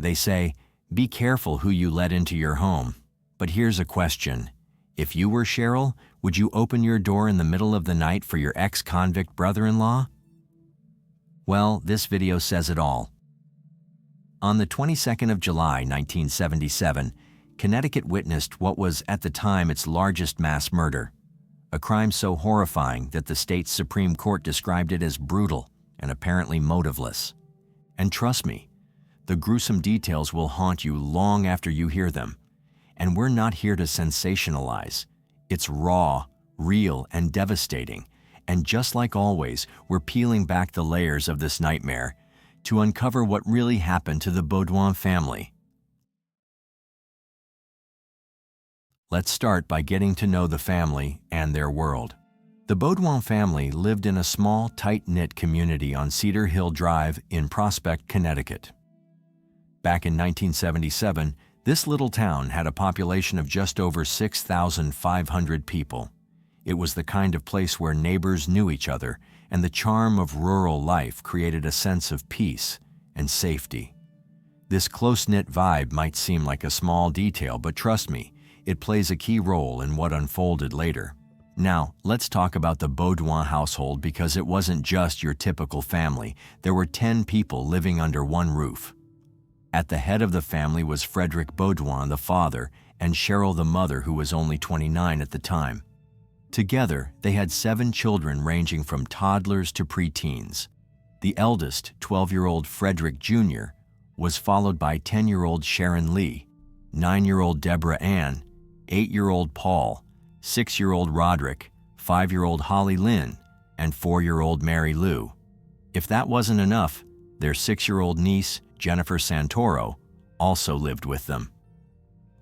They say, be careful who you let into your home. But here's a question. If you were Cheryl, would you open your door in the middle of the night for your ex-convict brother-in-law? Well, this video says it all. On the 22nd of July, 1977, Connecticut witnessed what was at the time its largest mass murder, a crime so horrifying that the state's Supreme Court described it as brutal and apparently motiveless. And trust me, the gruesome details will haunt you long after you hear them. And we're not here to sensationalize. It's raw, real, and devastating. And just like always, we're peeling back the layers of this nightmare to uncover what really happened to the Baudouin family. Let's start by getting to know the family and their world. The Baudouin family lived in a small, tight-knit community on Cedar Hill Drive in Prospect, Connecticut. Back in 1977, this little town had a population of just over 6,500 people. It was the kind of place where neighbors knew each other, and the charm of rural life created a sense of peace and safety. This close-knit vibe might seem like a small detail, but trust me, it plays a key role in what unfolded later. Now, let's talk about the Baudouin household because it wasn't just your typical family. There were 10 people living under one roof. At the head of the family was Frederick Baudouin, the father, and Cheryl, the mother, who was only 29 at the time. Together, they had 7 children ranging from toddlers to preteens. The eldest, 12-year-old Frederick Jr., was followed by 10-year-old Sharon Lee, 9-year-old Deborah Ann, 8-year-old Paul, 6-year-old Roderick, 5-year-old Holly Lynn, and 4-year-old Mary Lou. If that wasn't enough, their 6-year-old niece, Jennifer Santoro, also lived with them.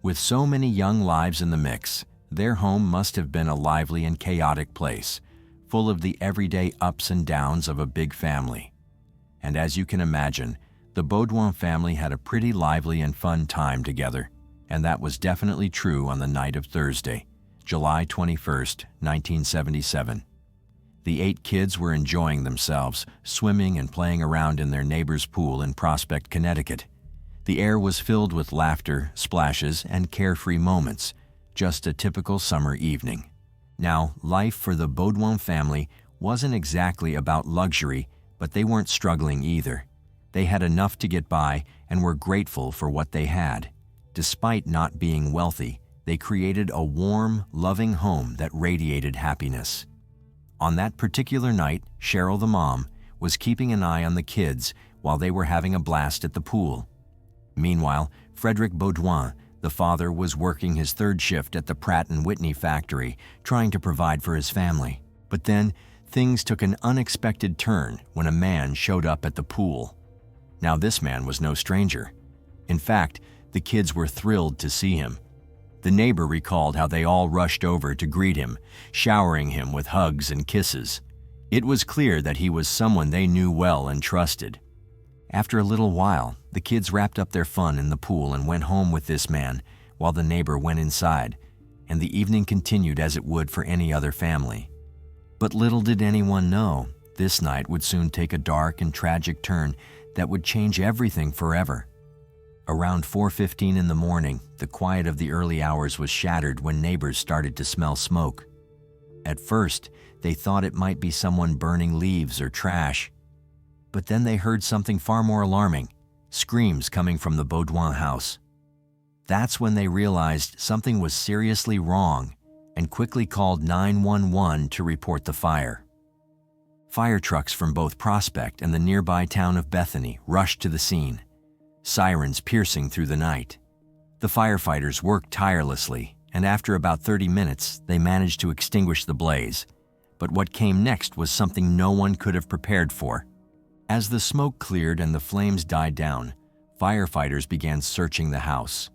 With so many young lives in the mix, their home must have been a lively and chaotic place, full of the everyday ups and downs of a big family. And as you can imagine, the Baudouin family had a pretty lively and fun time together, and that was definitely true on the night of Thursday, July 21st, 1977. The 8 kids were enjoying themselves, swimming and playing around in their neighbor's pool in Prospect, Connecticut. The air was filled with laughter, splashes, and carefree moments, just a typical summer evening. Now, life for the Baudouin family wasn't exactly about luxury, but they weren't struggling either. They had enough to get by and were grateful for what they had. Despite not being wealthy, they created a warm, loving home that radiated happiness. On that particular night, Cheryl, the mom, was keeping an eye on the kids while they were having a blast at the pool. Meanwhile, Frederick Baudouin, the father, was working his 3rd shift at the Pratt & Whitney factory, trying to provide for his family. But then, things took an unexpected turn when a man showed up at the pool. Now, this man was no stranger. In fact, the kids were thrilled to see him. The neighbor recalled how they all rushed over to greet him, showering him with hugs and kisses. It was clear that he was someone they knew well and trusted. After a little while, the kids wrapped up their fun in the pool and went home with this man, while the neighbor went inside, and the evening continued as it would for any other family. But little did anyone know, this night would soon take a dark and tragic turn that would change everything forever. Around 4:15 in the morning, the quiet of the early hours was shattered when neighbors started to smell smoke. At first, they thought it might be someone burning leaves or trash. But then they heard something far more alarming, screams coming from the Baudouin house. That's when they realized something was seriously wrong and quickly called 911 to report the fire. Fire trucks from both Prospect and the nearby town of Bethany rushed to the scene, sirens piercing through the night. The firefighters worked tirelessly, and after about 30 minutes, they managed to extinguish the blaze. But what came next was something no one could have prepared for. As the smoke cleared and the flames died down, firefighters began searching the house.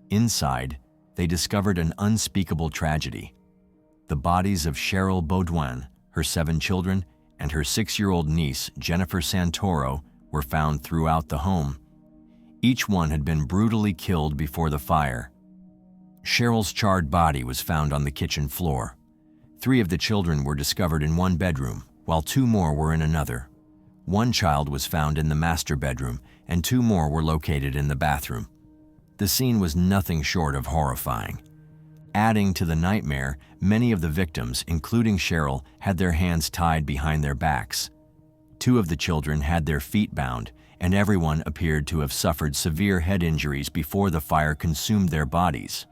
Inside, they discovered an unspeakable tragedy. The bodies of Cheryl Baudouin, her 7 children, and her 6-year-old niece, Jennifer Santoro, were found throughout the home. Each one had been brutally killed before the fire. Cheryl's charred body was found on the kitchen floor. 3 of the children were discovered in one bedroom, while 2 more were in another. One child was found in the master bedroom, and 2 more were located in the bathroom. The scene was nothing short of horrifying. Adding to the nightmare, many of the victims, including Cheryl, had their hands tied behind their backs. 2 of the children had their feet bound, and everyone appeared to have suffered severe head injuries before the fire consumed their bodies.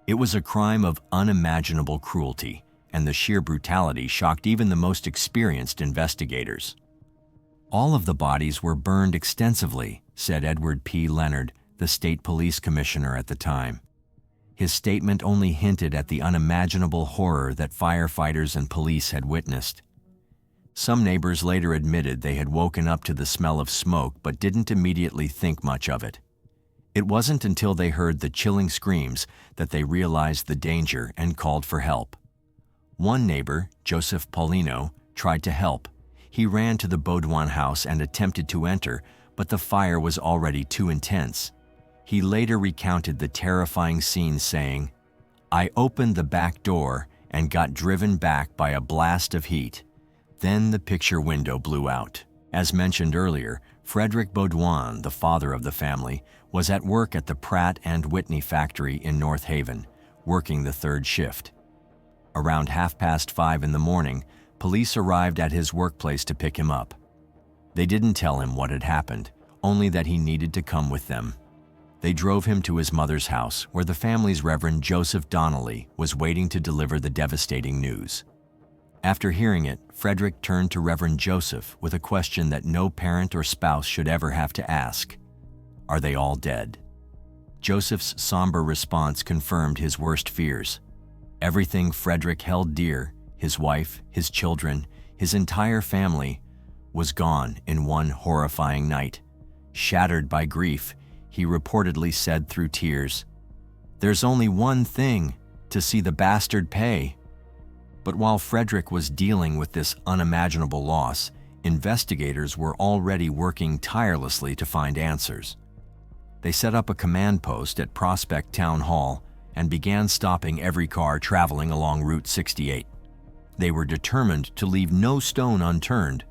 It was a crime of unimaginable cruelty, and the sheer brutality shocked even the most experienced investigators. All of the bodies were burned extensively, said Edward P. Leonard, the state police commissioner at the time. His statement only hinted at the unimaginable horror that firefighters and police had witnessed. Some neighbors later admitted they had woken up to the smell of smoke but didn't immediately think much of it. It wasn't until they heard the chilling screams that they realized the danger and called for help. One neighbor, Joseph Paulino, tried to help. He ran to the Baudouin house and attempted to enter, but the fire was already too intense. He later recounted the terrifying scene, saying, "I opened the back door and got driven back by a blast of heat. Then the picture window blew out." As mentioned earlier, Frederick Baudouin, the father of the family, was at work at the Pratt and Whitney factory in North Haven, working the 3rd shift. Around 5:30 in the morning, police arrived at his workplace to pick him up. They didn't tell him what had happened, only that he needed to come with them. They drove him to his mother's house, where the family's Reverend Joseph Donnelly was waiting to deliver the devastating news. After hearing it, Frederick turned to Reverend Joseph with a question that no parent or spouse should ever have to ask: "Are they all dead?" Joseph's somber response confirmed his worst fears. Everything Frederick held dear, his wife, his children, his entire family, was gone in one horrifying night. Shattered by grief, he reportedly said through tears, "There's only one thing, to see the bastard pay." But while Frederick was dealing with this unimaginable loss, investigators were already working tirelessly to find answers. They set up a command post at Prospect Town Hall and began stopping every car traveling along Route 68. They were determined to leave no stone unturned.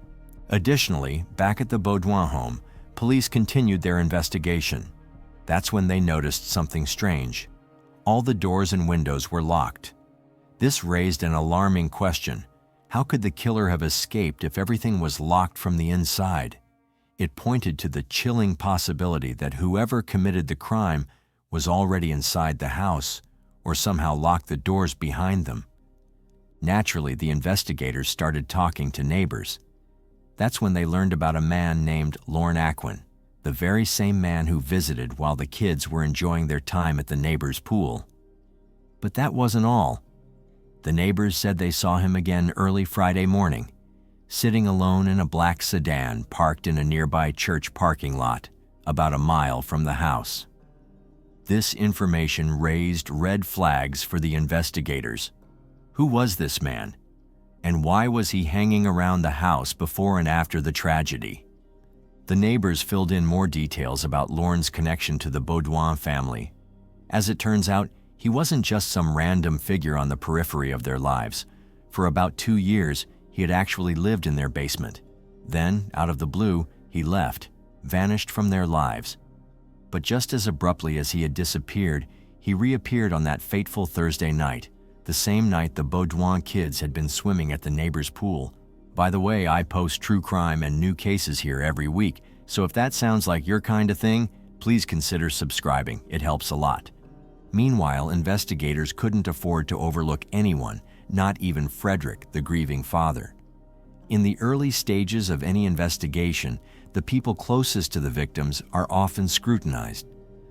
Additionally, back at the Baudouin home, police continued their investigation. That's when they noticed something strange. All the doors and windows were locked. This raised an alarming question. How could the killer have escaped if everything was locked from the inside? It pointed to the chilling possibility that whoever committed the crime was already inside the house, or somehow locked the doors behind them. Naturally, the investigators started talking to neighbors. That's when they learned about a man named Lorne Acquin, the very same man who visited while the kids were enjoying their time at the neighbor's pool. But that wasn't all. The neighbors said they saw him again early Friday morning, sitting alone in a black sedan parked in a nearby church parking lot, about a mile from the house. This information raised red flags for the investigators. Who was this man? And why was he hanging around the house before and after the tragedy? The neighbors filled in more details about Lorne's connection to the Baudouin family. As it turns out, he wasn't just some random figure on the periphery of their lives. For about 2 years, he had actually lived in their basement. Then, out of the blue, he left, vanished from their lives. But just as abruptly as he had disappeared, he reappeared on that fateful Thursday night, the same night the Baudouin kids had been swimming at the neighbor's pool. By the way, I post true crime and new cases here every week, so if that sounds like your kind of thing, please consider subscribing. It helps a lot. Meanwhile, investigators couldn't afford to overlook anyone, not even Frederick, the grieving father. In the early stages of any investigation, the people closest to the victims are often scrutinized.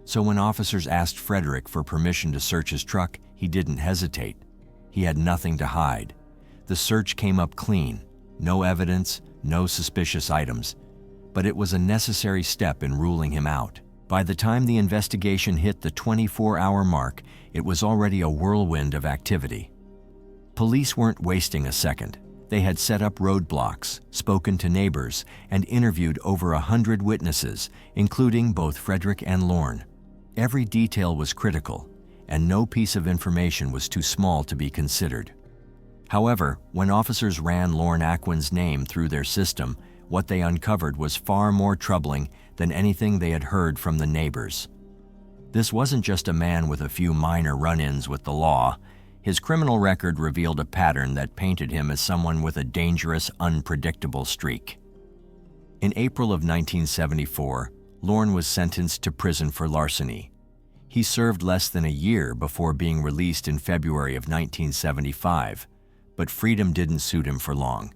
So when officers asked Frederick for permission to search his truck, he didn't hesitate. He had nothing to hide. The search came up clean. No evidence, no suspicious items. But it was a necessary step in ruling him out. By the time the investigation hit the 24-hour mark, it was already a whirlwind of activity. Police weren't wasting a second. They had set up roadblocks, spoken to neighbors, and interviewed over 100 witnesses, including both Frederick and Lorne. Every detail was critical, and no piece of information was too small to be considered. However, when officers ran Lorne Acquin's name through their system, what they uncovered was far more troubling than anything they had heard from the neighbors. This wasn't just a man with a few minor run-ins with the law. His criminal record revealed a pattern that painted him as someone with a dangerous, unpredictable streak. In April of 1974, Lorne was sentenced to prison for larceny. He served less than a year before being released in February of 1975, but freedom didn't suit him for long.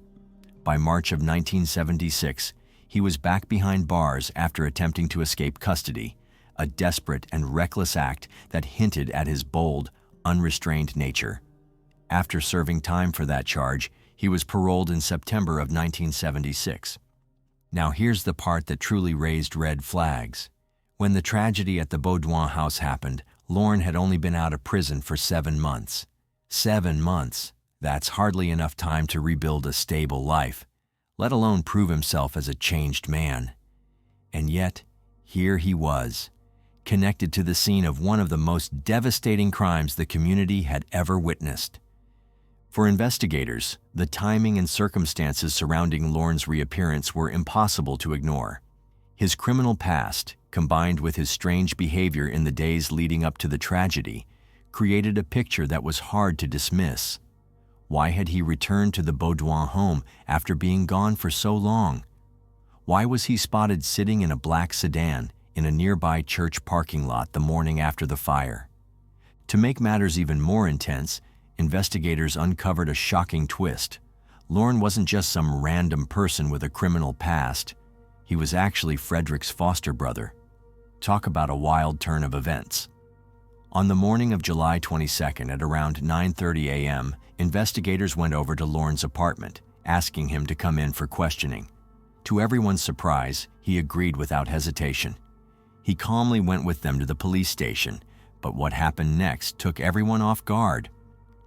By March of 1976, he was back behind bars after attempting to escape custody, a desperate and reckless act that hinted at his bold, unrestrained nature. After serving time for that charge, he was paroled in September of 1976. Now here's the part that truly raised red flags. When the tragedy at the Baudouin house happened, Lorne had only been out of prison for 7 months. 7 months. That's hardly enough time to rebuild a stable life, let alone prove himself as a changed man. And yet, here he was, connected to the scene of one of the most devastating crimes the community had ever witnessed. For investigators, the timing and circumstances surrounding Lorne's reappearance were impossible to ignore. His criminal past, combined with his strange behavior in the days leading up to the tragedy, created a picture that was hard to dismiss. Why had he returned to the Baudouin home after being gone for so long? Why was he spotted sitting in a black sedan in a nearby church parking lot the morning after the fire? To make matters even more intense, investigators uncovered a shocking twist. Lorne wasn't just some random person with a criminal past. He was actually Frederick's foster brother. Talk about a wild turn of events. On the morning of July 22nd at around 9:30 a.m., investigators went over to Lorne's apartment, asking him to come in for questioning. To everyone's surprise, he agreed without hesitation. He calmly went with them to the police station, but what happened next took everyone off guard.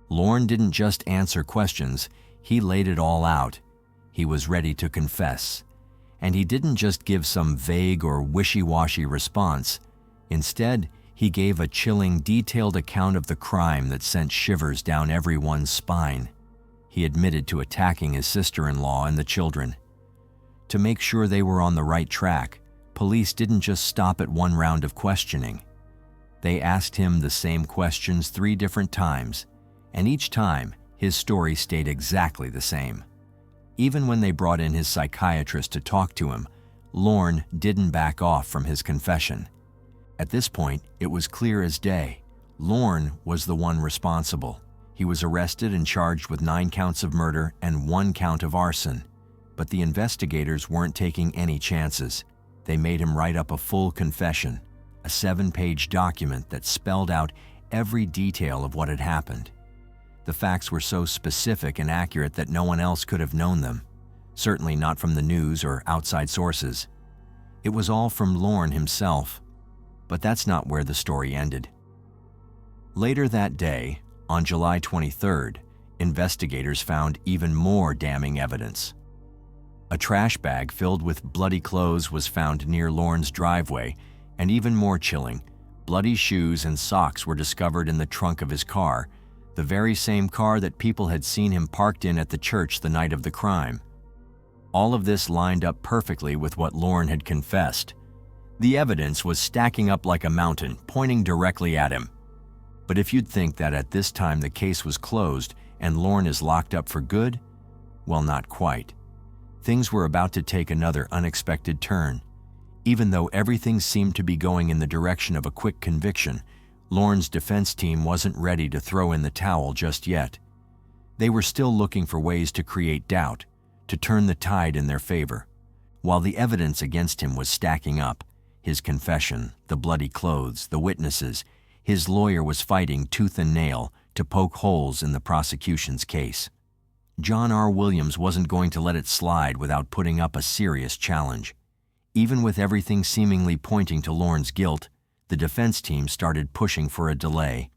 Lorne didn't just answer questions, he laid it all out. He was ready to confess. And he didn't just give some vague or wishy-washy response. Instead, he gave a chilling, detailed account of the crime that sent shivers down everyone's spine. He admitted to attacking his sister-in-law and the children. To make sure they were on the right track, police didn't just stop at one round of questioning. They asked him the same questions 3 different times, and each time, his story stayed exactly the same. Even when they brought in his psychiatrist to talk to him, Lorne didn't back off from his confession. At this point, it was clear as day. Lorne was the one responsible. He was arrested and charged with 9 counts of murder and 1 count of arson. But the investigators weren't taking any chances. They made him write up a full confession, a 7-page document that spelled out every detail of what had happened. The facts were so specific and accurate that no one else could have known them, certainly not from the news or outside sources. It was all from Lorne himself. But that's not where the story ended. Later that day, on July 23rd, investigators found even more damning evidence. A trash bag filled with bloody clothes was found near Lorne's driveway, and even more chilling, bloody shoes and socks were discovered in the trunk of his car, the very same car that people had seen him parked in at the church the night of the crime. All of this lined up perfectly with what Lorne had confessed. The evidence was stacking up like a mountain, pointing directly at him. But if you'd think that at this time the case was closed and Lorne is locked up for good, well, not quite. Things were about to take another unexpected turn. Even though everything seemed to be going in the direction of a quick conviction, Lorne's defense team wasn't ready to throw in the towel just yet. They were still looking for ways to create doubt, to turn the tide in their favor. While the evidence against him was stacking up, his confession, the bloody clothes, the witnesses, his lawyer was fighting tooth and nail to poke holes in the prosecution's case. John R. Williams wasn't going to let it slide without putting up a serious challenge. Even with everything seemingly pointing to Lorne's guilt, the defense team started pushing for a delay,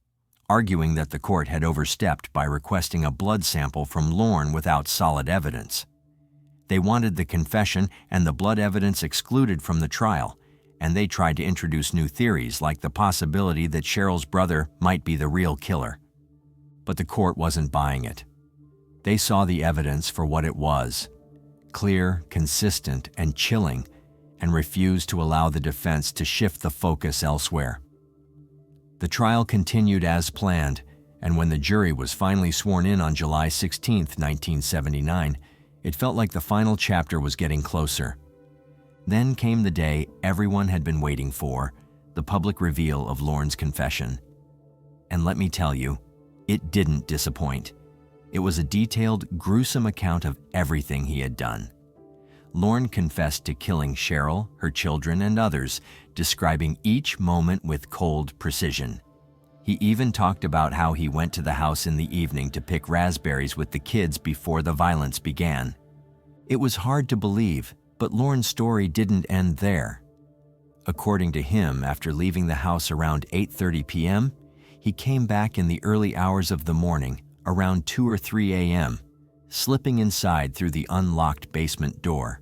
arguing that the court had overstepped by requesting a blood sample from Lorne without solid evidence. They wanted the confession and the blood evidence excluded from the trial, and they tried to introduce new theories like the possibility that Cheryl's brother might be the real killer. But the court wasn't buying it. They saw the evidence for what it was: clear, consistent, and chilling, and refused to allow the defense to shift the focus elsewhere. The trial continued as planned, and when the jury was finally sworn in on July 16, 1979, it felt like the final chapter was getting closer. Then came the day everyone had been waiting for, the public reveal of Lorne's confession. And let me tell you, it didn't disappoint. It was a detailed, gruesome account of everything he had done. Lorne confessed to killing Cheryl, her children, and others, describing each moment with cold precision. He even talked about how he went to the house in the evening to pick raspberries with the kids before the violence began. It was hard to believe, but Lorne's story didn't end there. According to him, after leaving the house around 8:30 p.m., he came back in the early hours of the morning, around 2 or 3 a.m., slipping inside through the unlocked basement door.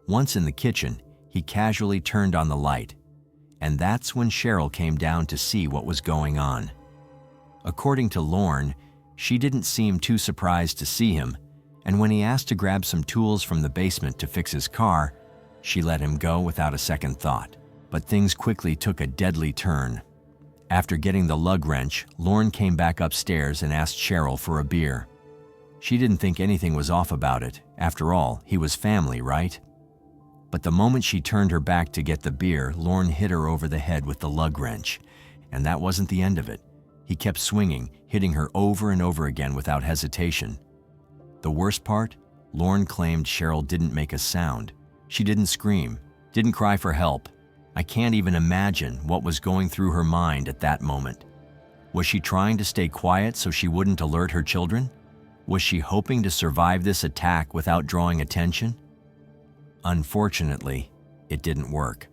Once in the kitchen, he casually turned on the light, and that's when Cheryl came down to see what was going on. According to Lorne, she didn't seem too surprised to see him, and when he asked to grab some tools from the basement to fix his car, she let him go without a second thought. But things quickly took a deadly turn. After getting the lug wrench, Lorne came back upstairs and asked Cheryl for a beer. She didn't think anything was off about it. After all, he was family, right? But the moment she turned her back to get the beer, Lorne hit her over the head with the lug wrench. And that wasn't the end of it. He kept swinging, hitting her over and over again without hesitation. The worst part? Lorne claimed Cheryl didn't make a sound. She didn't scream, didn't cry for help. I can't even imagine what was going through her mind at that moment. Was she trying to stay quiet so she wouldn't alert her children? Was she hoping to survive this attack without drawing attention? Unfortunately, it didn't work.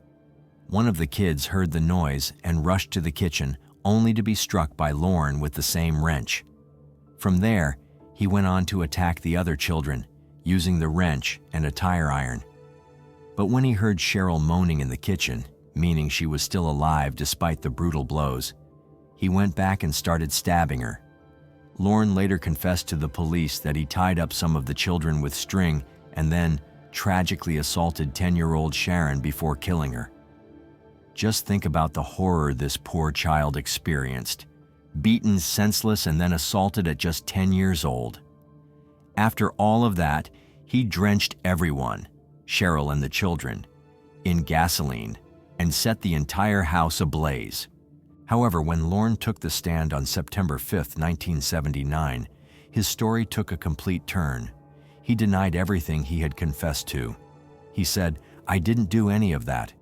One of the kids heard the noise and rushed to the kitchen, only to be struck by Lorne with the same wrench. From there, he went on to attack the other children, using the wrench and a tire iron. But when he heard Cheryl moaning in the kitchen, meaning she was still alive despite the brutal blows, he went back and started stabbing her. Lorne later confessed to the police that he tied up some of the children with string and then tragically assaulted 10-year-old Sharon before killing her. Just think about the horror this poor child experienced. Beaten senseless and then assaulted at just 10 years old. After all of that, he drenched everyone, Cheryl and the children, in gasoline and set the entire house ablaze. However, when Lorne took the stand on September 5, 1979, his story took a complete turn. He denied everything he had confessed to. He said, "I didn't do any of that."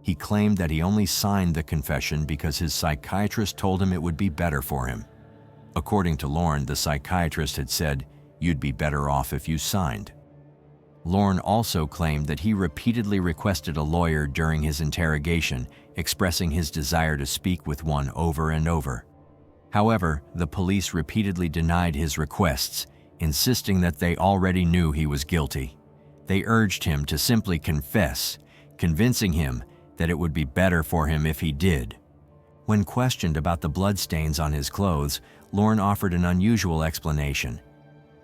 He claimed that he only signed the confession because his psychiatrist told him it would be better for him. According to Lorne, the psychiatrist had said, "You'd be better off if you signed." Lorne also claimed that he repeatedly requested a lawyer during his interrogation, expressing his desire to speak with one over and over. However, the police repeatedly denied his requests, insisting that they already knew he was guilty. They urged him to simply confess, convincing him that it would be better for him if he did. When questioned about the bloodstains on his clothes, Lorne offered an unusual explanation.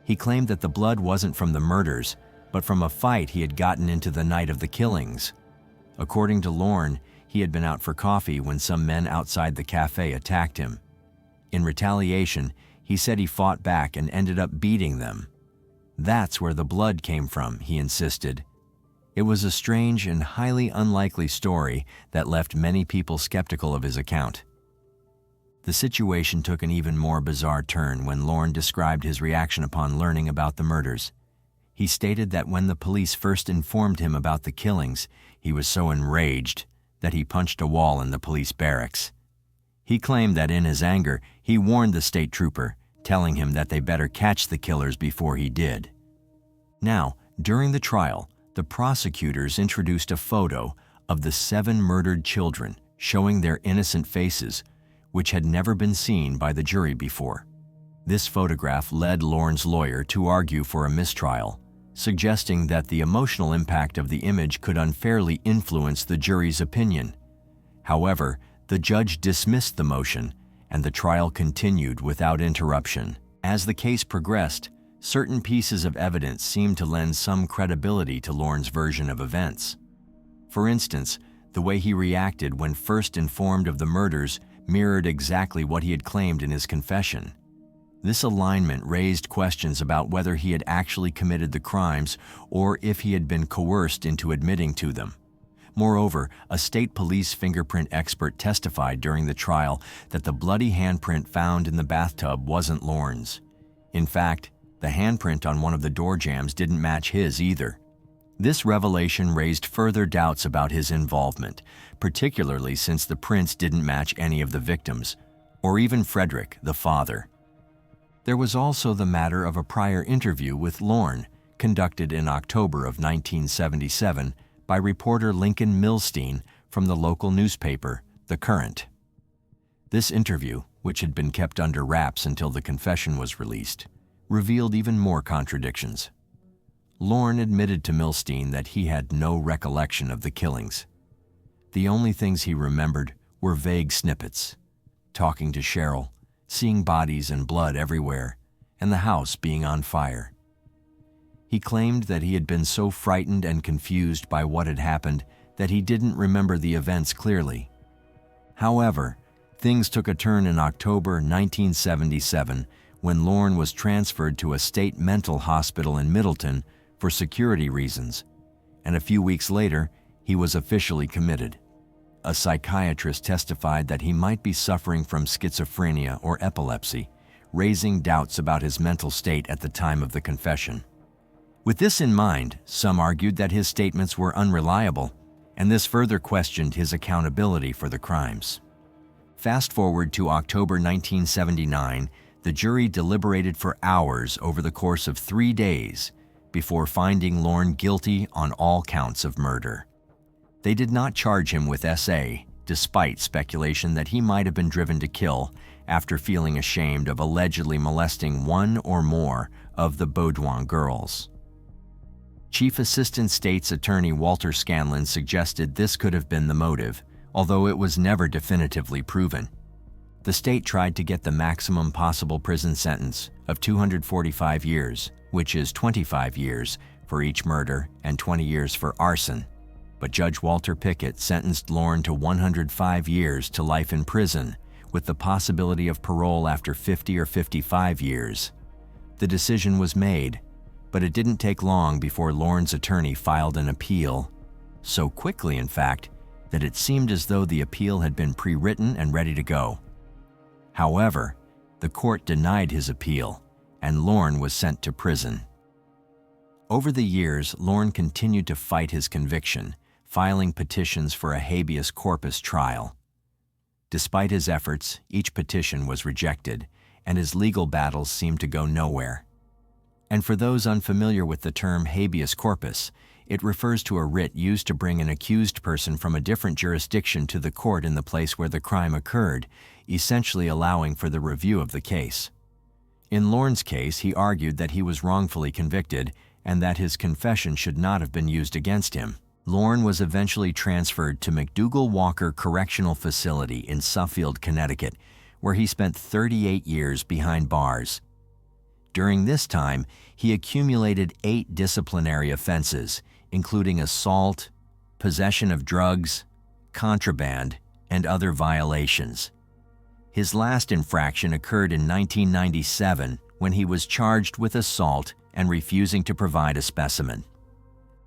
He claimed that the blood wasn't from the murders, but from a fight he had gotten into the night of the killings. According to Lorne, he had been out for coffee when some men outside the cafe attacked him. In retaliation, he said he fought back and ended up beating them. That's where the blood came from, he insisted. It was a strange and highly unlikely story that left many people skeptical of his account. The situation took an even more bizarre turn when Lorne described his reaction upon learning about the murders. He stated that when the police first informed him about the killings, he was so enraged that he punched a wall in the police barracks. He claimed that in his anger, he warned the state trooper, telling him that they better catch the killers before he did. Now, during the trial, the prosecutors introduced a photo of the 7 murdered children showing their innocent faces, which had never been seen by the jury before. This photograph led Lorne's lawyer to argue for a mistrial, suggesting that the emotional impact of the image could unfairly influence the jury's opinion. However, the judge dismissed the motion, and the trial continued without interruption. As the case progressed, certain pieces of evidence seemed to lend some credibility to Lorne's version of events. For instance, the way he reacted when first informed of the murders mirrored exactly what he had claimed in his confession. This alignment raised questions about whether he had actually committed the crimes or if he had been coerced into admitting to them. Moreover, a state police fingerprint expert testified during the trial that the bloody handprint found in the bathtub wasn't Lorne's. In fact, the handprint on one of the door jambs didn't match his either. This revelation raised further doubts about his involvement, particularly since the prints didn't match any of the victims, or even Frederick, the father. There was also the matter of a prior interview with Lorne, conducted in October of 1977 by reporter Lincoln Milstein from the local newspaper, The Current. This interview, which had been kept under wraps until the confession was released, revealed even more contradictions. Lorne admitted to Milstein that he had no recollection of the killings. The only things he remembered were vague snippets: talking to Cheryl, seeing bodies and blood everywhere, and the house being on fire. He claimed that he had been so frightened and confused by what had happened that he didn't remember the events clearly. However, things took a turn in October 1977 when Lorne was transferred to a state mental hospital in Middleton for security reasons, and a few weeks later, he was officially committed. A psychiatrist testified that he might be suffering from schizophrenia or epilepsy, raising doubts about his mental state at the time of the confession. With this in mind, some argued that his statements were unreliable, and this further questioned his accountability for the crimes. Fast forward to October 1979, the jury deliberated for hours over the course of 3 days before finding Lorne guilty on all counts of murder. They did not charge him with SA, despite speculation that he might have been driven to kill after feeling ashamed of allegedly molesting one or more of the Baudouin girls. Chief Assistant State's Attorney Walter Scanlon suggested this could have been the motive, although it was never definitively proven. The state tried to get the maximum possible prison sentence of 245 years, which is 25 years for each murder and 20 years for arson, but Judge Walter Pickett sentenced Lorne to 105 years to life in prison, with the possibility of parole after 50 or 55 years. The decision was made, but it didn't take long before Lorne's attorney filed an appeal. So quickly, in fact, that it seemed as though the appeal had been pre-written and ready to go. However, the court denied his appeal, and Lorne was sent to prison. Over the years, Lorne continued to fight his conviction, filing petitions for a habeas corpus trial. Despite his efforts, each petition was rejected, and his legal battles seemed to go nowhere. And for those unfamiliar with the term habeas corpus, it refers to a writ used to bring an accused person from a different jurisdiction to the court in the place where the crime occurred, essentially allowing for the review of the case. In Lorne's case, he argued that he was wrongfully convicted and that his confession should not have been used against him. Lorne was eventually transferred to McDougall Walker Correctional Facility in Suffield, Connecticut, where he spent 38 years behind bars. During this time, he accumulated 8 disciplinary offenses, including assault, possession of drugs, contraband, and other violations. His last infraction occurred in 1997 when he was charged with assault and refusing to provide a specimen.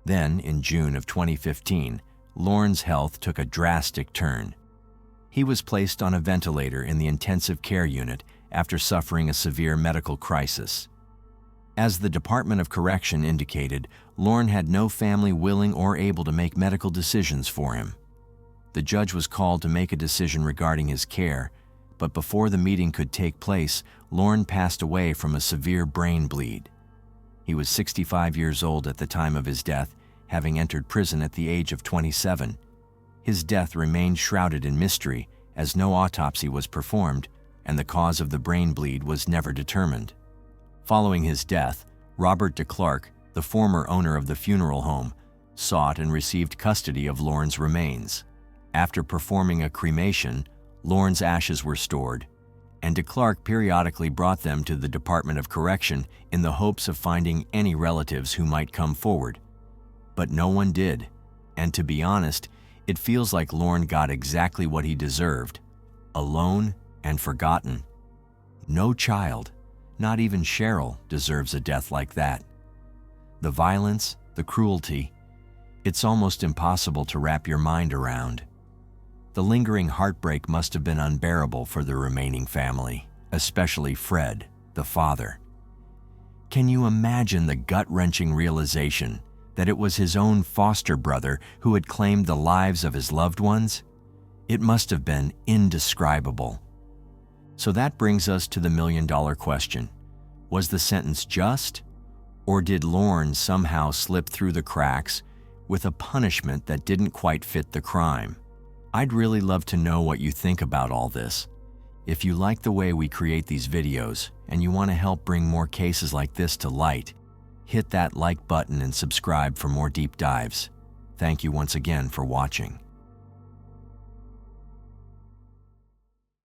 Then, in June of 2015, Lorne's health took a drastic turn. He was placed on a ventilator in the intensive care unit after suffering a severe medical crisis. As the Department of Correction indicated, Lorne had no family willing or able to make medical decisions for him. The judge was called to make a decision regarding his care, but before the meeting could take place, Lorne passed away from a severe brain bleed. He was 65 years old at the time of his death, having entered prison at the age of 27. His death remained shrouded in mystery, as no autopsy was performed, and the cause of the brain bleed was never determined. Following his death, Robert DeClark, the former owner of the funeral home, sought and received custody of Lorne's remains. After performing a cremation, Lorne's ashes were stored, and DeClark periodically brought them to the Department of Correction in the hopes of finding any relatives who might come forward. But no one did, and to be honest, it feels like Lorne got exactly what he deserved: alone and forgotten. No child, not even Cheryl, deserves a death like that. The violence, the cruelty, it's almost impossible to wrap your mind around. The lingering heartbreak must have been unbearable for the remaining family, especially Fred, the father. Can you imagine the gut-wrenching realization that it was his own foster brother who had claimed the lives of his loved ones? It must have been indescribable. So that brings us to the million-dollar question. Was the sentence just? Or did Lorne somehow slip through the cracks with a punishment that didn't quite fit the crime? I'd really love to know what you think about all this. If you like the way we create these videos and you want to help bring more cases like this to light, hit that like button and subscribe for more deep dives. Thank you once again for watching.